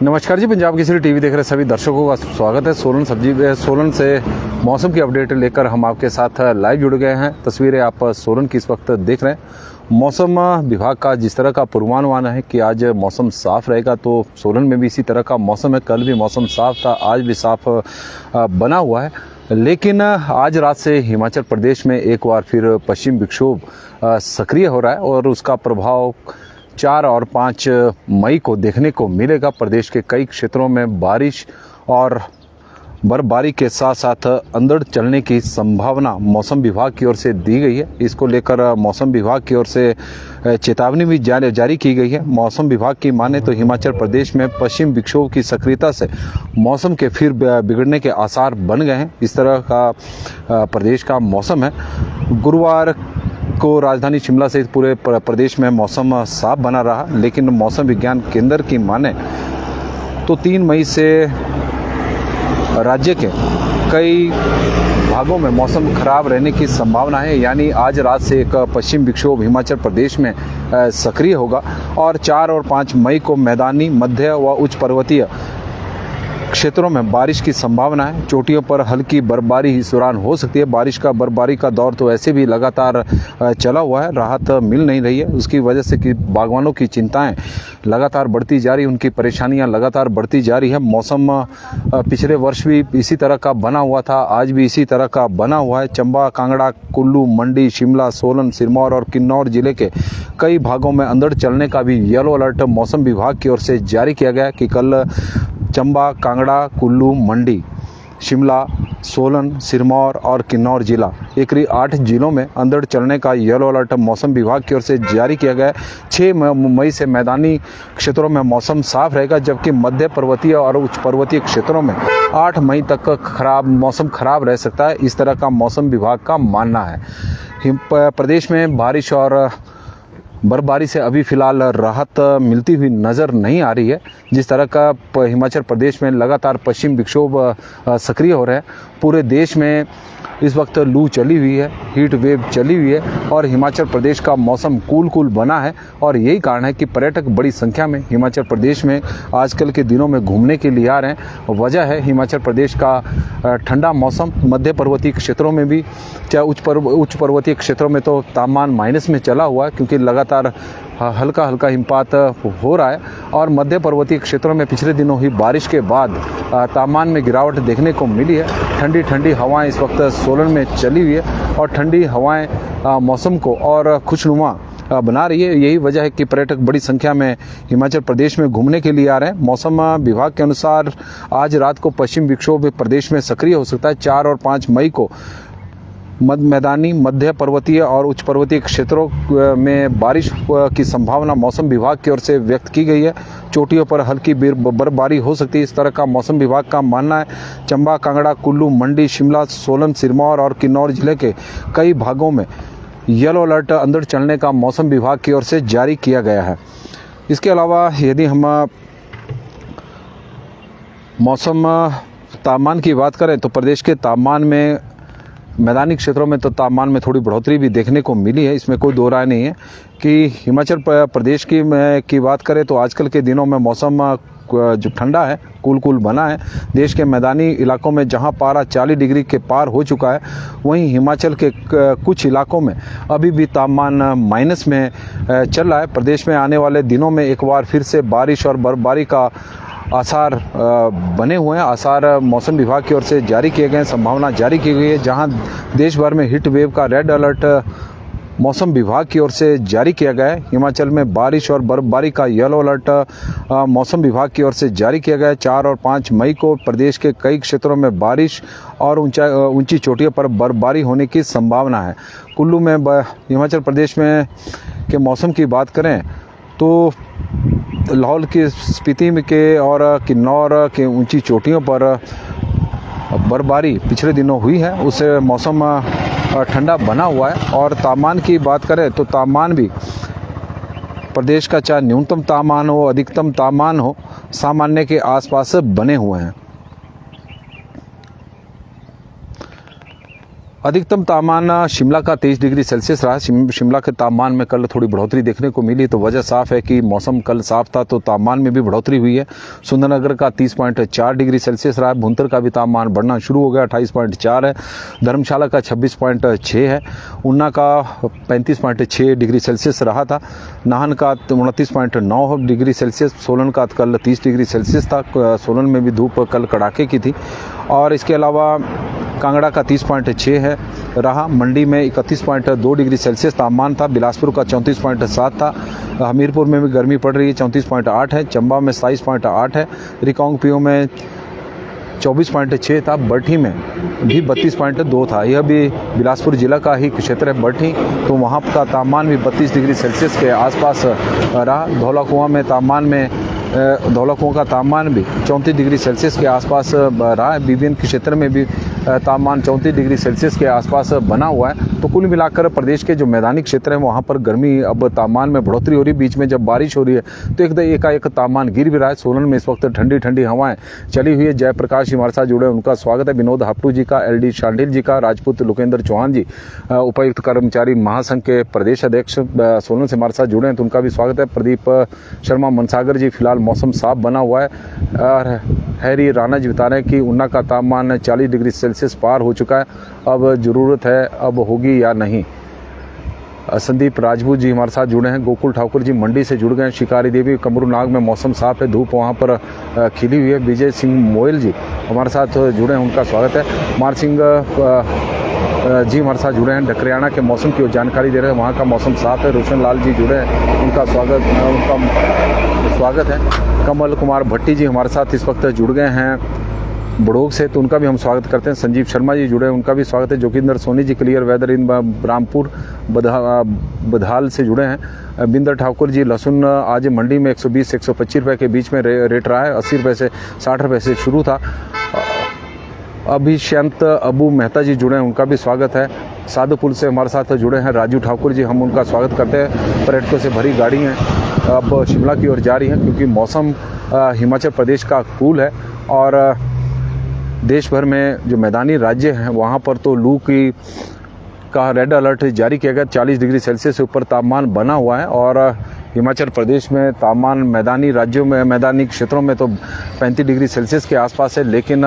नमस्कार जी, पंजाब केसरी टीवी देख रहे सभी दर्शकों का स्वागत है। सोलन से मौसम की अपडेट लेकर हम आपके साथ लाइव जुड़ गए हैं। तस्वीरें आप सोलन की इस वक्त देख रहे हैं। मौसम विभाग का जिस तरह का पूर्वानुमान है कि आज मौसम साफ रहेगा, तो सोलन में भी इसी तरह का मौसम है। कल भी मौसम साफ था, आज भी साफ बना हुआ है। लेकिन आज रात से हिमाचल प्रदेश में एक बार फिर पश्चिम विक्षोभ सक्रिय हो रहा है और उसका प्रभाव 4 और 5 मई को देखने को मिलेगा। प्रदेश के कई क्षेत्रों में बारिश और बर्फबारी के साथ साथ अंधड़ चलने की संभावना मौसम विभाग की ओर से दी गई है। इसको लेकर मौसम विभाग की ओर से चेतावनी भी जारी की गई है। मौसम विभाग की माने तो हिमाचल प्रदेश में पश्चिम विक्षोभ की सक्रियता से मौसम के फिर बिगड़ने के आसार बन गए हैं। इस तरह का प्रदेश का मौसम है। गुरुवार को राजधानी शिमला सहित पूरे प्रदेश में मौसम साफ बना रहा, लेकिन मौसम विज्ञान केंद्र की माने तो 3 मई से राज्य के कई भागों में मौसम खराब रहने की संभावना है। यानी आज रात से एक पश्चिम विक्षोभ हिमाचल प्रदेश में सक्रिय होगा और 4 और 5 मई को मैदानी, मध्य व उच्च पर्वतीय क्षेत्रों में बारिश की संभावना है। चोटियों पर हल्की बर्फबारी इस दौरान हो सकती है। बर्फबारी का दौर तो ऐसे भी लगातार चला हुआ है, राहत मिल नहीं रही है। उसकी वजह से कि बागवानों की चिंताएं लगातार बढ़ती जा रही, उनकी परेशानियां लगातार बढ़ती जा रही है। मौसम पिछले वर्ष भी इसी तरह का बना हुआ था, आज भी इसी तरह का बना हुआ है। चंबा, कांगड़ा, कुल्लू, मंडी, शिमला, सोलन, सिरमौर और किन्नौर जिले के कई भागों में अंधड़ चलने का भी येलो अलर्ट मौसम विभाग की ओर से जारी किया गया कि कल चंबा, कांगड़ा, कुल्लू, मंडी, शिमला, सोलन, सिरमौर और किन्नौर जिला, एक 8 जिलों में अंधड़ चलने का येलो अलर्ट मौसम विभाग की ओर से जारी किया गया है। 6 मई से मैदानी क्षेत्रों में मौसम साफ रहेगा, जबकि मध्य पर्वतीय और उच्च पर्वतीय क्षेत्रों में 8 मई तक मौसम खराब रह सकता है। इस तरह का मौसम विभाग का मानना है। प्रदेश में बारिश और बर्फबारी से अभी फिलहाल राहत मिलती हुई नज़र नहीं आ रही है। जिस तरह का हिमाचल प्रदेश में लगातार पश्चिम विक्षोभ सक्रिय हो रहे हैं, पूरे देश में इस वक्त लू चली हुई है, हीट वेव चली हुई है और हिमाचल प्रदेश का मौसम कूल बना है। और यही कारण है कि पर्यटक बड़ी संख्या में हिमाचल प्रदेश में आजकल के दिनों में घूमने के लिए आ रहे हैं। वजह है हिमाचल प्रदेश का ठंडा मौसम। मध्य पर्वतीय क्षेत्रों में भी, चाहे उच्च पर्वतीय क्षेत्रों में तो तापमान माइनस में चला हुआ है, क्योंकि लगातार हल्का हिमपात हो रहा है। और मध्य पर्वतीय क्षेत्रों में पिछले दिनों ही बारिश के बाद तापमान में गिरावट देखने को मिली है। ठंडी हवाएं इस वक्त सोलन में चली हुई है और ठंडी हवाएं मौसम को और खुशनुमा बना रही है। यही वजह है कि पर्यटक बड़ी संख्या में हिमाचल प्रदेश में घूमने के लिए आ रहे हैं। मौसम विभाग के अनुसार आज रात को पश्चिम विक्षोभ प्रदेश में सक्रिय हो सकता है। 4 और 5 मई को मैदानी, मध्य पर्वतीय और उच्च पर्वतीय क्षेत्रों में बारिश की संभावना मौसम विभाग की ओर से व्यक्त की गई है। चोटियों पर हल्की बर्फबारी हो सकती है, इस तरह का मौसम विभाग का मानना है। चंबा, कांगड़ा, कुल्लू, मंडी, शिमला, सोलन, सिरमौर और किन्नौर जिले के कई भागों में येलो अलर्ट अंधड़ चलने का मौसम विभाग की ओर से जारी किया गया है। इसके अलावा यदि हम मौसम तापमान की बात करें तो प्रदेश के तापमान में मैदानी क्षेत्रों में तो तापमान में थोड़ी बढ़ोतरी भी देखने को मिली है, इसमें कोई दो राय नहीं है। कि हिमाचल प्रदेश की बात करें तो आजकल के दिनों में मौसम जो ठंडा है, कूल बना है। देश के मैदानी इलाकों में जहां पारा 40 डिग्री के पार हो चुका है, वहीं हिमाचल के कुछ इलाकों में अभी भी तापमान माइनस में चल रहा है। प्रदेश में आने वाले दिनों में एक बार फिर से बारिश और बर्फबारी का आसार बने हुए हैं। आसार मौसम विभाग की ओर से जारी किए गए हैं, संभावना जारी की गई है। जहां देश भर में हीट वेव का रेड अलर्ट मौसम विभाग की ओर से जारी किया गया है। हिमाचल में बारिश और बर्फबारी का येलो अलर्ट मौसम विभाग की ओर से जारी किया गया है। 4 और 5 मई को प्रदेश के कई क्षेत्रों में बारिश और ऊंची चोटियों पर बर्फबारी होने की संभावना है। कुल्लू में हिमाचल प्रदेश में के मौसम की बात करें तो लाहौल की स्पीति के और किन्नौर के ऊंची चोटियों पर बर्फबारी पिछले दिनों हुई है, उससे मौसम ठंडा बना हुआ है। और तापमान की बात करें तो तापमान भी प्रदेश का चाहे न्यूनतम तापमान हो, अधिकतम तापमान हो, सामान्य के आसपास बने हुए हैं। अधिकतम तापमान शिमला का 23 डिग्री सेल्सियस रहा। शिमला के तापमान में कल थोड़ी बढ़ोतरी देखने को मिली, तो वजह साफ है कि मौसम कल साफ था तो तापमान में भी बढ़ोतरी हुई है। सुंदरनगर का 30.4 डिग्री सेल्सियस रहा। भुंतर का भी तापमान बढ़ना शुरू हो गया, 28.4 है। धर्मशाला का 26.6 है। ऊना का 35.6 डिग्री सेल्सियस रहा था। नाहन का 29.9 डिग्री सेल्सियस। सोलन का कल 30 डिग्री सेल्सियस था। सोलन में भी धूप कल कड़ाके की थी। और इसके अलावा कांगड़ा का 30.6 है रहा। मंडी में 31.2 डिग्री सेल्सियस तापमान था। बिलासपुर का 34.7 था। हमीरपुर में भी गर्मी पड़ रही है, 34.8 है। चंबा में 27.8 है। रिकांगपिओ में 24.6 था। बरठी में भी 32.2 था। यह भी बिलासपुर जिला का ही क्षेत्र है बरठी, तो वहाँ का तापमान भी 32 डिग्री सेल्सियस के आसपास रहा। धौलाकुआं का तापमान भी 34 डिग्री सेल्सियस के आसपास रहा है। बीबीएन के क्षेत्र में भी तापमान 34 डिग्री सेल्सियस के आसपास बना हुआ है। तो कुल मिलाकर प्रदेश के जो मैदानी क्षेत्र हैं वहाँ पर गर्मी, अब तापमान में बढ़ोतरी हो रही है। बीच में जब बारिश हो रही है तो एकाएक तापमान गिर भी रहा है। सोलन में इस वक्त ठंडी ठंडी हवाएं चली हुई है। जयप्रकाश जी हमारे साथ जुड़े, उनका स्वागत है। विनोद हापटू जी का, एलडी शांडिल जी का, राजपूत लोकेंद्र चौहान जी उपायुक्त कर्मचारी महासंघ के प्रदेश अध्यक्ष सोलन से हमारे साथ जुड़े हैं, तो उनका भी स्वागत है। प्रदीप शर्मा मनसागर जी, फिलहाल मौसम साफ बना हुआ है। और हैरी राणा जी बता रहे हैं कि ऊना का तापमान 40 डिग्री सेल्सियस पार हो चुका है, अब ज़रूरत है अब होगी या नहीं। संदीप राजपूत जी हमारे साथ जुड़े हैं। गोकुल ठाकुर जी मंडी से जुड़ गए हैं। शिकारी देवी कमरूनाग में मौसम साफ है, धूप वहाँ पर खिली हुई है। विजय सिंह मोयल जी हमारे साथ जुड़े हैं, उनका स्वागत है। मार सिंह जी हमारे साथ जुड़े हैं, डकरियाना के मौसम की जानकारी दे रहे हैं, वहाँ का मौसम साफ है। रोशन लाल जी जुड़े हैं, उनका स्वागत है। कमल कुमार भट्टी जी हमारे साथ इस वक्त जुड़ गए हैं बड़ोग से, तो उनका भी हम स्वागत करते हैं। संजीव शर्मा जी जुड़े हैं, उनका भी स्वागत है। जोगिंदर सोनी जी क्लियर वेदर इन रामपुर बधाल से जुड़े हैं। बिंदर ठाकुर जी, लहसुन आज मंडी में 120 से 125 रुपये के बीच में रेट रहा है। 80 रुपये से 60 रुपये से शुरू था। अभिशंत अबू मेहता जी जुड़े हैं, उनका भी स्वागत है। साधुपुर से हमारे साथ जुड़े हैं राजू ठाकुर जी, हम उनका स्वागत करते हैं। पर्यटकों से भरी गाड़ी हैं अब शिमला की ओर जा रही हैं, क्योंकि मौसम हिमाचल प्रदेश का कूल है और देश भर में जो मैदानी राज्य हैं वहाँ पर तो लू का रेड अलर्ट जारी किया गया। 40 डिग्री सेल्सियस से ऊपर तापमान बना हुआ है और हिमाचल प्रदेश में तापमान मैदानी राज्यों में, मैदानी क्षेत्रों में तो 35 डिग्री सेल्सियस के आसपास है, लेकिन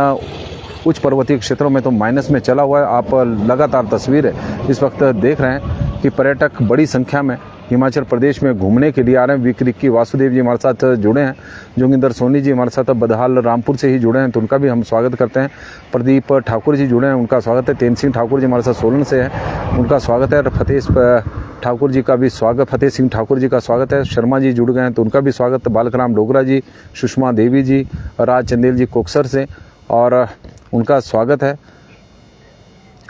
उच्च पर्वतीय क्षेत्रों में तो माइनस में चला हुआ है। आप लगातार तस्वीरें इस वक्त देख रहे हैं कि पर्यटक बड़ी संख्या में हिमाचल प्रदेश में घूमने के लिए आ रहे हैं। विक्रिकी वासुदेव जी हमारे साथ जुड़े हैं। जोगिंदर सोनी जी हमारे साथ बदहाल रामपुर से ही जुड़े हैं, तो उनका भी हम स्वागत करते हैं। प्रदीप ठाकुर जी जुड़े हैं, उनका स्वागत है। तेन सिंह ठाकुर जी हमारे साथ सोलन से हैं, उनका स्वागत है। फतेह ठाकुर जी का भी स्वागत, फतेह सिंह ठाकुर जी का स्वागत है। शर्मा जी जुड़ गए हैं, तो उनका भी स्वागत। बालकराम डोगरा जी, सुषमा देवी जी, राज चंदेल जी कोकसर से, और उनका स्वागत है।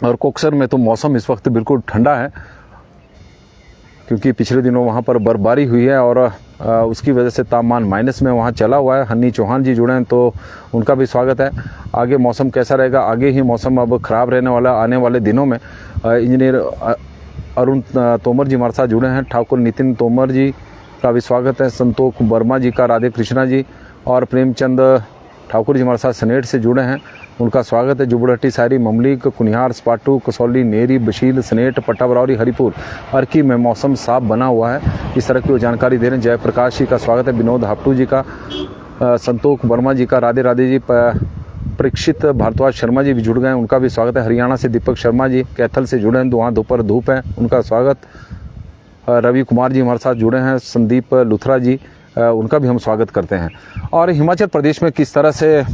और कोकसर में तो मौसम इस वक्त बिल्कुल ठंडा है, क्योंकि पिछले दिनों वहाँ पर बर्फबारी हुई है और उसकी वजह से तापमान माइनस में वहाँ चला हुआ है। हन्नी चौहान जी जुड़े हैं, तो उनका भी स्वागत है। आगे मौसम कैसा रहेगा, आगे ही मौसम अब ख़राब रहने वाला आने वाले दिनों में। इंजीनियर अरुण तोमर जी हमारे साथ जुड़े हैं। ठाकुर नितिन तोमर जी का भी स्वागत है। संतोष वर्मा जी का, राधे कृष्णा जी और प्रेमचंद ठाकुर जी हमारे साथ सनेट से जुड़े हैं, उनका स्वागत है। जुबड़हट्टी, सारी, ममलीक, कुनिहार, स्पाटू, कसौली, नेरी, बशील, सनेट, पट्टा बरौरी, हरिपुर, अर्की में मौसम साफ बना हुआ है। इस तरह की वो जानकारी दे रहे हैं। जयप्रकाश जी का स्वागत है। विनोद हापटू जी का, संतोष वर्मा जी का, राधे राधे जी, परीक्षित भारद्वाज शर्मा जी भी जुड़ गए हैं, उनका भी स्वागत है। हरियाणा से दीपक शर्मा जी कैथल से जुड़े हैं, वहाँ दोपहर धूप है, उनका स्वागत। रवि कुमार जी हमारे साथ जुड़े हैं। संदीप लुथरा जी, उनका भी हम स्वागत करते हैं। और हिमाचल प्रदेश में किस तरह से,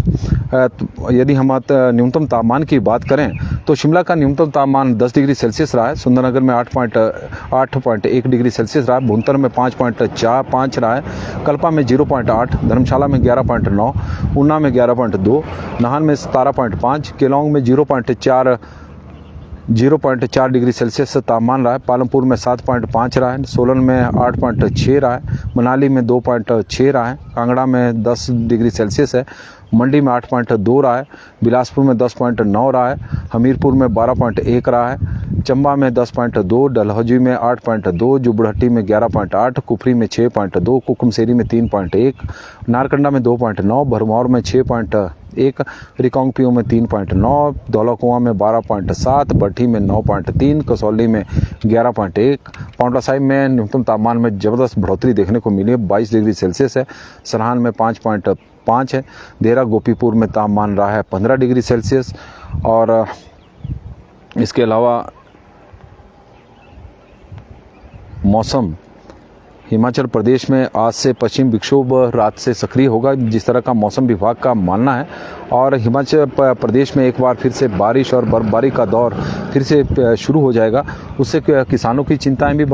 यदि हम न्यूनतम तापमान की बात करें तो शिमला का न्यूनतम तापमान 10 डिग्री सेल्सियस रहा है। सुंदरनगर में 8.1 डिग्री सेल्सियस रहा है। भुंतर में 5.5 रहा है। कल्पा में 0.8, धर्मशाला में 11.9, ऊना में 11.2, नाहन में 17.5, केलांग में 0.4 डिग्री सेल्सियस तापमान रहा है। पालमपुर में 7.5 रहा है। सोलन में 8.6 रहा है। मनाली में 2.6 रहा है। कांगड़ा में 10 डिग्री सेल्सियस है। मंडी में 8.2 रहा है। बिलासपुर में 10.9 रहा है। हमीरपुर में 12.1 रहा है। चंबा में 10.2, डलहौजी में 8.2, जुबड़हट्टी में 11.8, कुफरी में 6.2, कुकुमसेरी में 3.1, नारकंडा में 2.9, भरमौर में 6.1, 3.1, रिकांगपिओ में 3.9, धौलाकुआं में 12.7, बठी में 9.3, कसौली में 11.1, पांवटा साहिब में न्यूनतम तापमान में ज़बरदस्त बढ़ोतरी देखने को मिली है, 22 डिग्री सेल्सियस है। सरहान में 5.5 है। देहरा गोपीपुर में तापमान रहा है 15 डिग्री सेल्सियस। और इसके अलावा मौसम हिमाचल प्रदेश में आज से पश्चिम विक्षोभ रात से सक्रिय होगा, जिस तरह का मौसम विभाग का मानना है। और हिमाचल प्रदेश में एक बार फिर से बारिश और बर्फबारी का दौर फिर से शुरू हो जाएगा। उससे किसानों की चिंताएं भी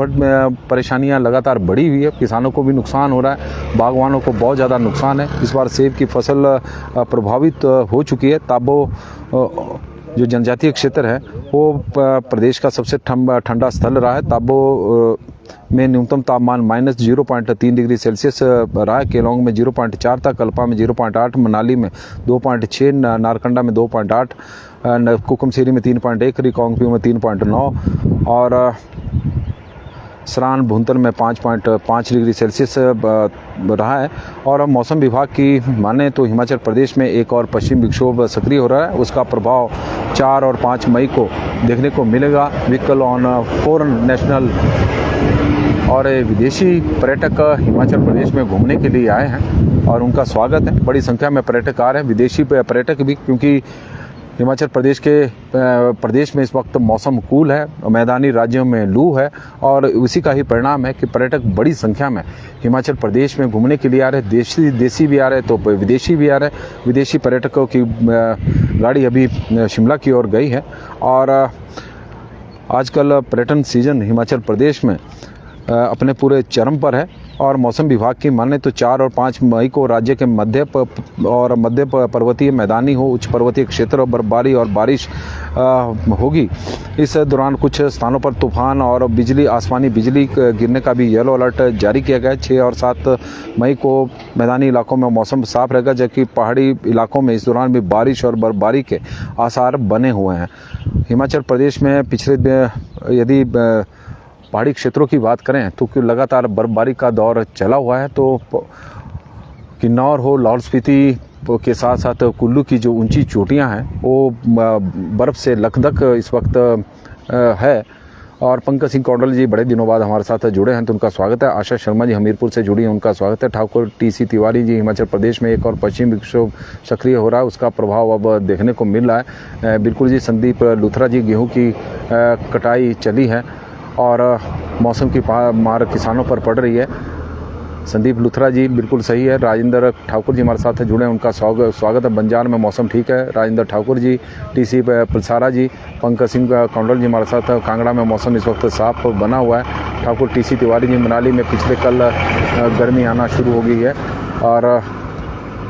परेशानियां लगातार बढ़ी हुई है। किसानों को भी नुकसान हो रहा है, बागवानों को बहुत ज़्यादा नुकसान है। इस बार सेब की फसल प्रभावित हो चुकी है। ताबो जो जनजातीय क्षेत्र है वो प्रदेश का सबसे ठंडा स्थल रहा है। ताबो में न्यूनतम तापमान -0.3 डिग्री सेल्सियस रहा है। केलोंग में 0.4 था, कल्पा में 0.8, मनाली में 2.6, नारकंडा में 2.8, कुकुमसेरी में 3.1, रिकांगपिओ में 3.9 और सरान भुंतर में 5.5 डिग्री सेल्सियस रहा है। और मौसम विभाग की माने तो हिमाचल प्रदेश में एक और पश्चिम विक्षोभ सक्रिय हो रहा है। उसका प्रभाव 4 और 5 मई को देखने को मिलेगा। व्हीकल ऑन फॉरेन नेशनल और विदेशी पर्यटक हिमाचल प्रदेश में घूमने के लिए आए हैं और उनका स्वागत है। बड़ी संख्या में पर्यटक आ रहे हैं, विदेशी पर्यटक भी, क्योंकि हिमाचल प्रदेश में इस वक्त मौसम कूल है, मैदानी राज्यों में लू है और उसी का ही परिणाम है कि पर्यटक बड़ी संख्या में हिमाचल प्रदेश में घूमने के लिए आ रहे हैं। देसी भी आ रहे हैं तो विदेशी भी आ रहे हैं। विदेशी पर्यटकों की गाड़ी अभी शिमला की ओर गई है और आजकल पर्यटन सीजन हिमाचल प्रदेश में अपने पूरे चरम पर है। और मौसम विभाग की माने तो 4 और 5 मई को राज्य के मध्य पर्वतीय, मैदानी हो, उच्च पर्वतीय क्षेत्र बर्फबारी और बारिश होगी। इस दौरान कुछ स्थानों पर तूफान और बिजली, आसमानी बिजली गिरने का भी येलो अलर्ट जारी किया गया है। 6 और 7 मई को मैदानी इलाकों में मौसम साफ रहेगा, जबकि पहाड़ी इलाकों में इस दौरान भी बारिश और बर्फबारी के आसार बने हुए हैं। हिमाचल प्रदेश में पिछले यदि पहाड़ी क्षेत्रों की बात करें तो लगातार बर्फबारी का दौर चला हुआ है। तो किन्नौर हो, लाहौल स्पीति के साथ साथ कुल्लू की जो ऊंची चोटियां हैं वो बर्फ़ से लकदक इस वक्त है। और पंकज सिंह कौंडल जी बड़े दिनों बाद हमारे साथ जुड़े हैं तो उनका स्वागत है। आशा शर्मा जी हमीरपुर से जुड़ी हैं, उनका स्वागत है। ठाकुर TC तिवारी जी, हिमाचल प्रदेश में एक और पश्चिम विक्षोभ सक्रिय हो रहा है, उसका प्रभाव अब देखने को मिल रहा है। बिल्कुल जी, संदीप लुथरा जी, गेहूँ की कटाई चली है और मौसम की मार किसानों पर पड़ रही है। संदीप लुथरा जी बिल्कुल सही है। राजेंद्र ठाकुर जी हमारे साथ जुड़े हैं, उनका स्वागत है। बंजार में मौसम ठीक है। राजेंद्र ठाकुर जी, TC पलसारा जी, पंकज सिंह कौंडल जी हमारे साथ है। कांगड़ा में मौसम इस वक्त साफ बना हुआ है। ठाकुर TC तिवारी जी, मनाली में पिछले कल गर्मी आना शुरू हो गई है। और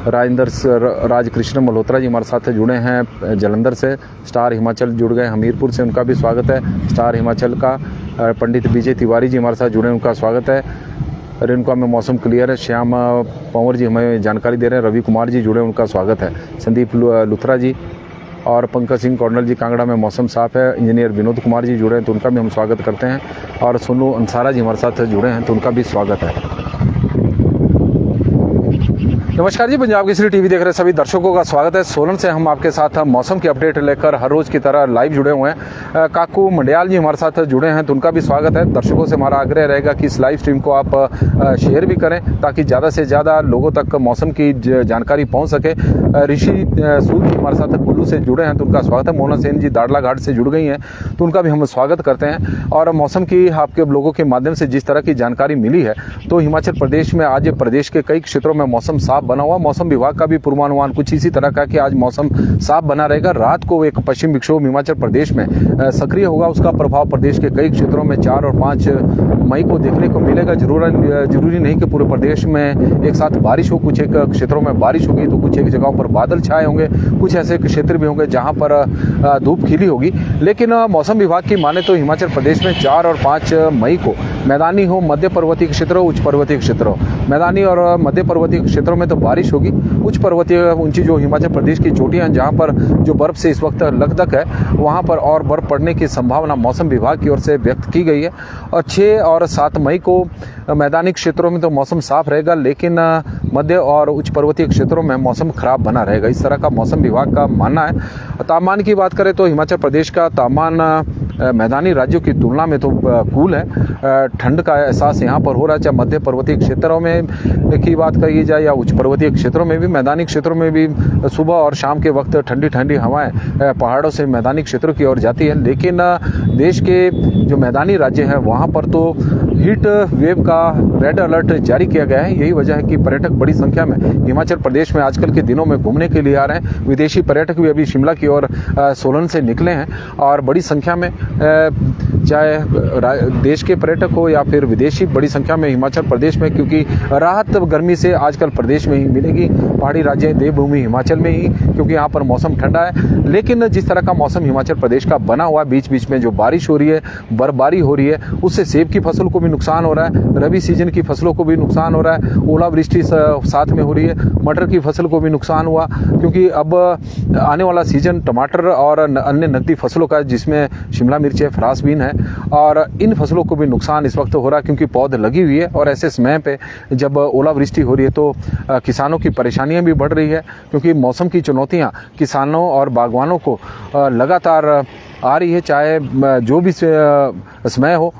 राजकृष्ण मल्होत्रा जी हमारे साथ जुड़े हैं जलंधर से। स्टार हिमाचल जुड़ गए हमीरपुर से, उनका भी स्वागत है। स्टार हिमाचल का पंडित विजय तिवारी जी हमारे साथ जुड़े हैं, उनका स्वागत है। रेणुका में मौसम क्लियर है। श्याम पंवर जी हमें जानकारी दे रहे हैं। रवि कुमार जी जुड़े, उनका स्वागत है। संदीप लुथरा जी और पंकज सिंह कौंडल जी, कांगड़ा में मौसम साफ है। इंजीनियर विनोद कुमार जी जुड़े हैं तो उनका भी हम स्वागत करते हैं। और सोनू अंसारा जी हमारे साथ जुड़े हैं तो उनका भी स्वागत है। नमस्कार जी, पंजाब केसरी टीवी देख रहे सभी दर्शकों का स्वागत है। सोलन से हम आपके साथ मौसम की अपडेट लेकर हर रोज की तरह लाइव जुड़े हुए हैं। काकू मंडियाल जी हमारे साथ जुड़े हैं तो उनका भी स्वागत है। दर्शकों से हमारा आग्रह रहेगा कि इस लाइव स्ट्रीम को आप शेयर भी करें ताकि ज़्यादा से ज़्यादा लोगों तक मौसम की जानकारी पहुँच सके। ऋषि सूद जी हमारे साथ कुल्लू से जुड़े हैं तो उनका स्वागत है। मोना सेन जी दाड़ला घाट से जुड़ गई हैं तो उनका भी हम स्वागत करते हैं। और मौसम की आपके लोगों के माध्यम से जिस तरह की जानकारी मिली है तो हिमाचल प्रदेश में आज प्रदेश के कई क्षेत्रों में मौसम साफ बना हुआ। मौसम विभाग का भी पूर्वानुमान कुछ इसी तरह का कि आज मौसम साफ बना रहेगा। रात को एक पश्चिम विक्षोभ हिमाचल प्रदेश में सक्रिय होगा, उसका प्रभाव प्रदेश के कई क्षेत्रों में 4 और 5 मई को देखने को मिलेगा। जरूरी नहीं कि पूरे प्रदेश में एक साथ बारिश हो, कुछ एक क्षेत्रों में बारिश होगी तो कुछ एक जगहों पर बादल छाए होंगे, कुछ ऐसे क्षेत्र भी होंगे जहां पर धूप खिली होगी। लेकिन मौसम विभाग की माने तो हिमाचल प्रदेश में 4 और 5 मई को मैदानी हो, मध्य पर्वतीय क्षेत्र हो, उच्च पर्वतीय क्षेत्र हो। मैदानी और मध्य पर्वतीय क्षेत्रों में तो बारिश होगी। उच्च पर्वतीय ऊंची जो हिमाचल प्रदेश की चोटियां जहां पर जो बर्फ से इस वक्त लकदक है, वहां पर और बर्फ पड़ने की संभावना मौसम विभाग की ओर से व्यक्त की गई है। और 6 और 7 मई को मैदानी क्षेत्रों में तो मौसम साफ रहेगा, लेकिन मध्य और उच्च पर्वतीय क्षेत्रों में मौसम खराब बना रहेगा, इस तरह का मौसम विभाग का मानना है। तापमान की बात करें तो हिमाचल प्रदेश का तापमान मैदानी राज्यों की तुलना में तो कूल है। ठंड का एहसास यहाँ पर हो रहा है, चाहे मध्य पर्वतीय क्षेत्रों में की बात करी जाए या उच्च पर्वतीय क्षेत्रों में भी। मैदानी क्षेत्रों में भी सुबह और शाम के वक्त ठंडी ठंडी हवाएं पहाड़ों से मैदानी क्षेत्रों की ओर जाती है, लेकिन देश के जो मैदानी राज्य हैं वहाँ पर तो हीट वेव का रेड अलर्ट जारी किया गया है। यही वजह है कि पर्यटक बड़ी संख्या में हिमाचल प्रदेश में आजकल के दिनों में घूमने के लिए आ रहे हैं। विदेशी पर्यटक भी अभी शिमला की ओर सोलन से निकले हैं और बड़ी संख्या में चाहे देश के पर्यटक हो या फिर विदेशी बड़ी संख्या में हिमाचल प्रदेश में, क्योंकि राहत गर्मी से आजकल प्रदेश में ही मिलेगी। पहाड़ी राज्य देवभूमि हिमाचल में ही, क्योंकि यहाँ पर मौसम ठंडा है। लेकिन जिस तरह का मौसम हिमाचल प्रदेश का बना हुआ है, बीच बीच में जो बारिश हो रही है, बर्फबारी हो रही है, उससे सेब की फसल को भी नुकसान हो रहा है, रबी सीजन की फसलों को भी नुकसान हो रहा है, ओलावृष्टि साथ में हो रही है, मटर की फसल को भी नुकसान हुआ, क्योंकि अब आने वाला सीजन टमाटर और अन्य नकदी फसलों का, जिसमें शिमला मिर्च है, फ्रांस बीन है, और इन फसलों को भी नुकसान इस वक्त हो रहा है, क्योंकि पौध लगी हुई है। और ऐसे समय पे जब ओलावृष्टि हो रही है तो किसानों की परेशानियां भी बढ़ रही है, क्योंकि मौसम की चुनौतियां किसानों और बागवानों को लगातार आ रही है, चाहे जो भी समय हो।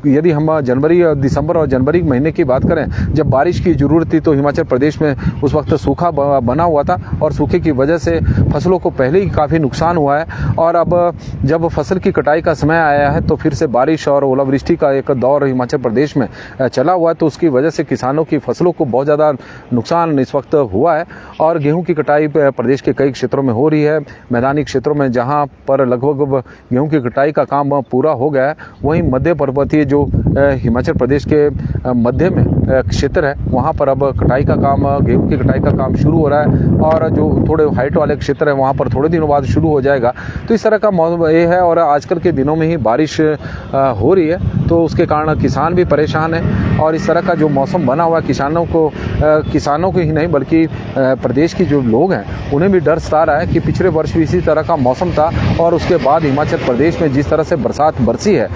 यदि हम जनवरी, दिसंबर और जनवरी महीने की बात करें, जब बारिश की ज़रूरत थी तो हिमाचल प्रदेश में उस वक्त सूखा बना हुआ था और सूखे की वजह से फसलों को पहले ही काफ़ी नुकसान हुआ है। और अब जब फसल की कटाई का समय आया है तो फिर से बारिश और ओलावृष्टि का एक दौर हिमाचल प्रदेश में चला हुआ है, तो उसकी वजह से किसानों की फसलों को बहुत ज़्यादा नुकसान इस वक्त हुआ है। और गेहूँ की कटाई प्रदेश के कई क्षेत्रों में हो रही है। मैदानी क्षेत्रों में जहाँ पर लगभग गेहूं की कटाई का काम पूरा हो गया है, वहीं मध्य पर्वतीय जो हिमाचल प्रदेश के मध्य में क्षेत्र है, वहां पर अब कटाई का काम, गेहूं की कटाई का काम शुरू हो रहा है। और जो थोड़े हाइट वाले क्षेत्र है वहां पर थोड़े दिनों बाद शुरू हो जाएगा। तो इस तरह का मौसम ये है। और आजकल के दिनों में ही बारिश हो रही है, तो उसके कारण किसान भी परेशान है। और इस तरह का जो मौसम बना हुआ है, किसानों को ही नहीं बल्कि प्रदेश की जो लोग हैं उन्हें भी डर सता रहा है कि पिछले वर्ष भी इसी तरह का मौसम था और उसके बाद हिमाचल प्रदेश में जिस तरह से बरसात बरसी है,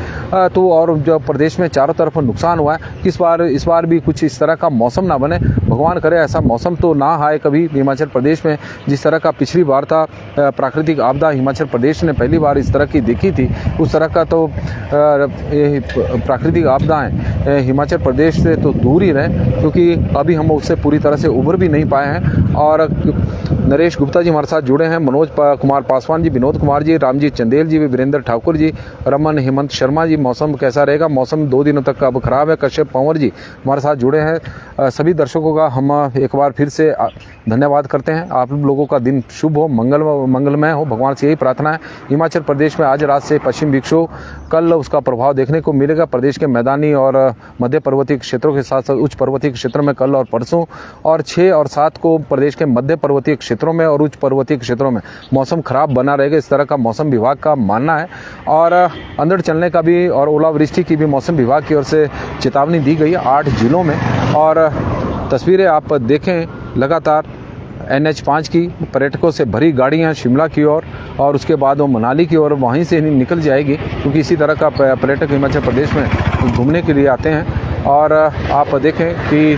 तो और जो प्रदेश में चारों तरफ नुकसान हुआ है, इस बार भी कुछ इस तरह का मौसम ना बने। भगवान करे ऐसा मौसम तो ना आए कभी हिमाचल प्रदेश में, जिस तरह का पिछली बार था। प्राकृतिक आपदा हिमाचल प्रदेश ने पहली बार इस तरह की देखी थी, उस तरह का तो प्राकृतिक आपदाएं हिमाचल प्रदेश से तो दूर ही रहे, क्योंकि अभी हम उससे पूरी तरह से उभर भी नहीं पाए हैं। और नरेश गुप्ता जी हमारे साथ जुड़े हैं, मनोज कुमार पासवान जी, विनोद कुमार जी, रामजीत चंदेल जी, वीरेंद्र ठाकुर जी, रमन हेमंत शर्मा जी। मौसम कैसा रहेगा? मौसम 2 दिनों तक अब खराब है। कश्यप पंवर जी हमारे साथ जुड़े हैं। सभी दर्शकों का हम एक बार फिर से धन्यवाद करते हैं। आप लोगों का दिन शुभ हो, मंगलमय हो, भगवान से यही प्रार्थना है। हिमाचल प्रदेश में आज रात से पश्चिम विक्षोभ, कल उसका प्रभाव देखने को मिलेगा प्रदेश के मैदानी और मध्य पर्वतीय क्षेत्रों के साथ साथ उच्च पर्वतीय क्षेत्रों में कल और परसों। और 6 और 7 को प्रदेश के मध्य पर्वतीय क्षेत्रों में और उच्च पर्वतीय क्षेत्रों में मौसम खराब बना रहेगा, इस तरह का मौसम विभाग का मानना है। और अंधड़ चलने का भी और ओलावृष्टि की भी मौसम विभाग की ओर से चेतावनी दी गई है 8 जिलों में। और तस्वीरें आप देखें, लगातार NH5 की पर्यटकों से भरी गाड़ियां शिमला की ओर और उसके बाद वो मनाली की ओर वहीं से निकल जाएगी, क्योंकि इसी तरह का पर्यटक हिमाचल प्रदेश में घूमने के लिए आते हैं। और आप देखें कि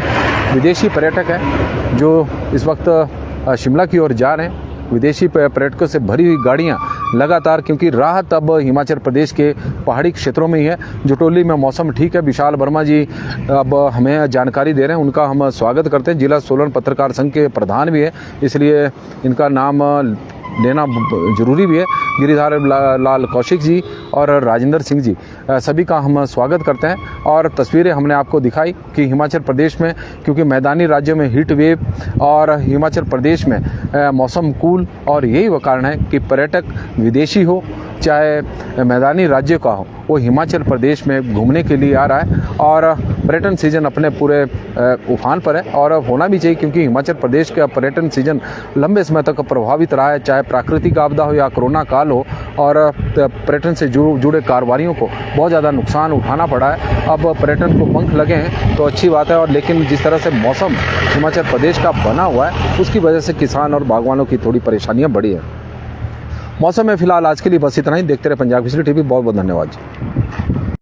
विदेशी पर्यटक हैं जो इस वक्त शिमला की ओर जा रहे हैं, विदेशी पर्यटकों से भरी हुई गाड़ियां लगातार, क्योंकि राहत अब हिमाचल प्रदेश के पहाड़ी क्षेत्रों में ही है। जुटोली में मौसम ठीक है। विशाल वर्मा जी अब हमें जानकारी दे रहे हैं, उनका हम स्वागत करते हैं। जिला सोलन पत्रकार संघ के प्रधान भी है, इसलिए इनका नाम लेना जरूरी भी है। गिरिधार लाल कौशिक जी और राजेंद्र सिंह जी, सभी का हम स्वागत करते हैं। और तस्वीरें हमने आपको दिखाई कि हिमाचल प्रदेश में, क्योंकि मैदानी राज्यों में हीट वेव और हिमाचल प्रदेश में मौसम कूल, और यही वो कारण है कि पर्यटक विदेशी हो चाहे मैदानी राज्य का हो, वो हिमाचल प्रदेश में घूमने के लिए आ रहा है और पर्यटन सीजन अपने पूरे उफान पर है और होना भी चाहिए, क्योंकि हिमाचल प्रदेश का पर्यटन सीजन लंबे समय तक प्रभावित रहा है, चाहे प्राकृतिक आपदा हो या कोरोना काल हो, और पर्यटन से जुड़े कारोबारियों को बहुत ज़्यादा नुकसान उठाना पड़ा है। अब पर्यटन को पंख लगे हैं तो अच्छी बात है, और लेकिन जिस तरह से मौसम हिमाचल प्रदेश का बना हुआ है उसकी वजह से किसान और बागवानों की थोड़ी परेशानियाँ बढ़ी है। मौसम में फिलहाल आज के लिए बस इतना ही। देखते रहे पंजाब केसरी टीवी। बहुत बहुत धन्यवाद जी।